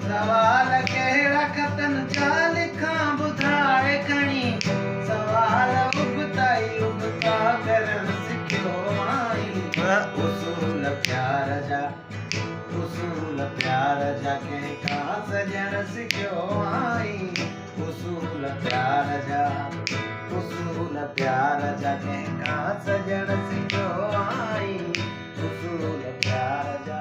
सवाल कहिड़ा खतन जा लिखां ॿुधाए खणी सवाल उबताई उबता करण सिखियो आई उसूल प्यार जा कंहिंखां सजण सिखियो आई उसूल प्यार जा कंहिंखां सजण सिखियो आई उसूल प्यार जा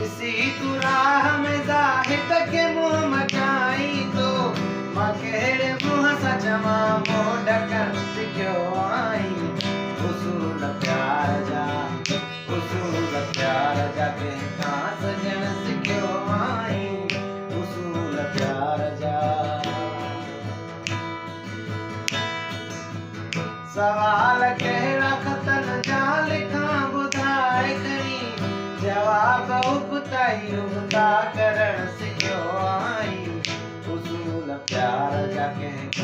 ॾिसी तूं राह में ज़ाहिद खे मुंहुं मटाई तो मां कहिड़े मुंहं सां चवां मुंहुं ढकण सिखियो आई उसूल प्यार जा कंहिंखां सजण सिखियो आई उसूल प्यार जा सवाल कहिड़ा खतन जा लिखां ॿुधाए खणी जवाब उबताई उबता करण सिखियो आई उसूल प्यार जा कंहिंखां